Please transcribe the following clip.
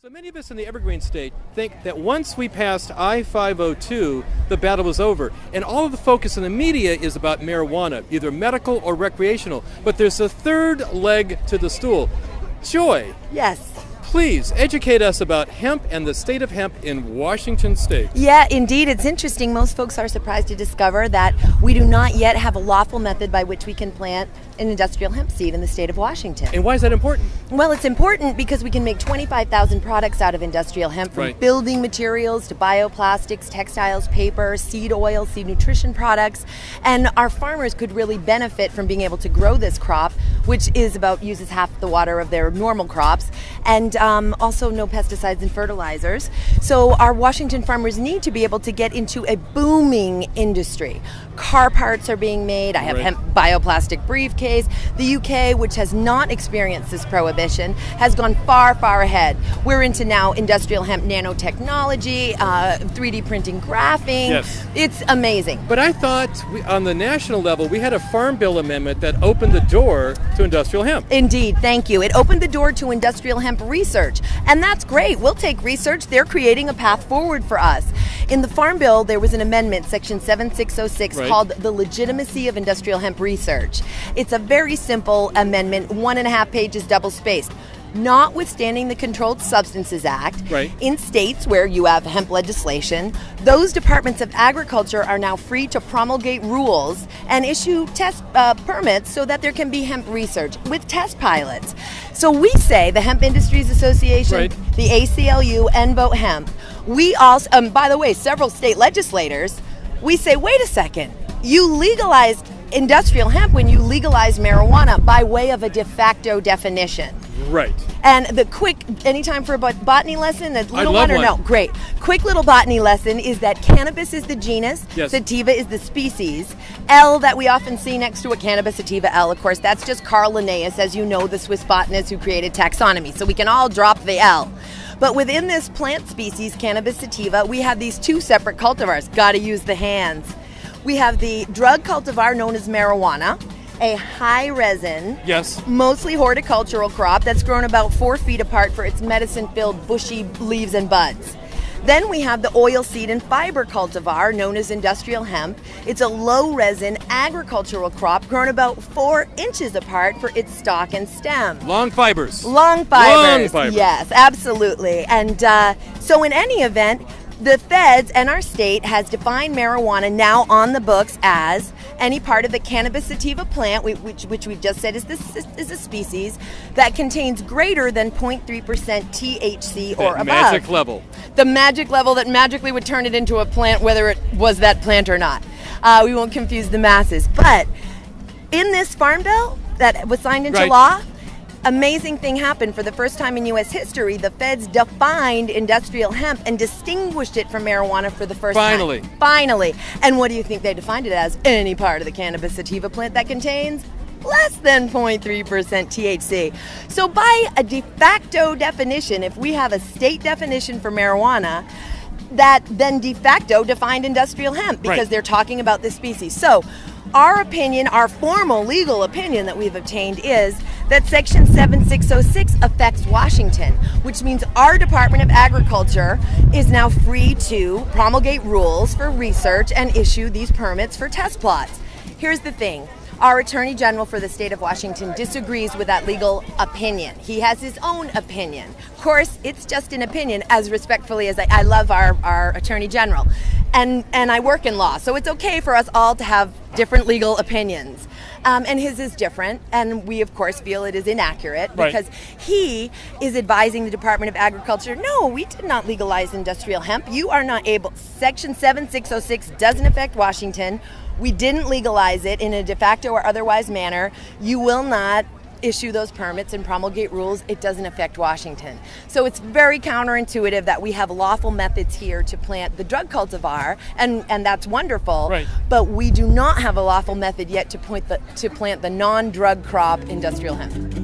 So many of us in the Evergreen State think that once we passed I-502, the battle was over. And all of the focus in the media is about marijuana, either medical or recreational. But there's a third leg to the stool. Joy. Yes. Please educate us about hemp and the state of hemp in Washington State. Yeah, indeed. It's interesting. Most folks are surprised to discover that we do not yet have a lawful method by which we can plant an industrial hemp seed in the state of Washington. And why is that important? Well, it's important because we can make 25,000 products out of industrial hemp, from Right. building materials to bioplastics, textiles, paper, seed oil, seed nutrition products. And our farmers could really benefit from being able to grow this crop, which uses half the water of their normal crops, and also no pesticides and fertilizers. So our Washington farmers need to be able to get into a booming industry. Car parts are being made. I have Right. hemp bioplastic briefcase. The UK, which has not experienced this prohibition, has gone far, far ahead. We're into now industrial hemp nanotechnology, 3D printing graphing. Yes. It's amazing. But I thought on the national level, we had a Farm Bill amendment that opened the door to industrial hemp. Indeed, thank you. It opened the door to industrial hemp research, and that's great. We'll take research. They're creating a path forward for us. In the Farm Bill, there was an amendment, Section 7606, Right. called the Legitimacy of Industrial Hemp Research. It's a very simple amendment, 1.5 pages, double-spaced. Notwithstanding the Controlled Substances Act, Right. in states where you have hemp legislation, those departments of agriculture are now free to promulgate rules and issue test permits so that there can be hemp research with test pilots. So we say, the Hemp Industries Association, Right. the ACLU, and Vote Hemp, we also, by the way, several state legislators, we say, wait a second, you legalized industrial hemp when you legalized marijuana by way of a de facto definition. Right. And the quick, any time for a botany lesson, a little love one or one. no? Great. Quick little botany lesson is that cannabis is the genus, Yes. sativa is the species. L that we often see next to a cannabis sativa L, of course, that's just Carl Linnaeus, as you know, the Swiss botanist who created taxonomy. So we can all drop the L. But within this plant species, cannabis sativa, we have these two separate cultivars. Got to use the hands. We have the drug cultivar known as marijuana, a high resin, Yes. mostly horticultural crop that's grown about 4 feet apart for its medicine-filled bushy leaves and buds. Then we have the oil seed and fiber cultivar known as industrial hemp. It's a low resin agricultural crop grown about 4 inches apart for its stalk and stem. Long fibers. Long fibers. Long fibers. Yes, absolutely. And so in any event, the feds and our state has defined marijuana now on the books as any part of the cannabis sativa plant, which we've just said is a species, that contains greater than 0.3% THC or That above. magic level. The magic level that magically would turn it into a plant, whether it was that plant or not. We won't confuse the masses. But in this Farm Bill that was signed into Right. law, amazing thing happened. For the first time in U.S. history, the feds defined industrial hemp and distinguished it from marijuana for the first Finally. time. Finally. And what do you think they defined it as? Any part of the cannabis sativa plant that contains less than 0.3% THC. So by a de facto definition, if we have a state definition for marijuana, that then de facto defined industrial hemp because Right. they're talking about this species. So our opinion, our formal legal opinion that we've obtained is that Section 7606 affects Washington, which means our Department of Agriculture is now free to promulgate rules for research and issue these permits for test plots. Here's the thing. Our Attorney General for the state of Washington disagrees with that legal opinion. He has his own opinion. Of course, it's just an opinion, as respectfully as I love our Attorney General. And I work in law, so it's okay for us all to have different legal opinions. And his is different, and we, of course, feel it is inaccurate Right. because he is advising the Department of Agriculture, no, we did not legalize industrial hemp. You are not able. Section 7606 doesn't affect Washington. We didn't legalize it in a de facto or otherwise manner. You will not issue those permits and promulgate rules. It doesn't affect Washington. So it's very counterintuitive that we have lawful methods here to plant the drug cultivar, and that's wonderful. Right. But we do not have a lawful method yet to plant the non-drug crop industrial hemp.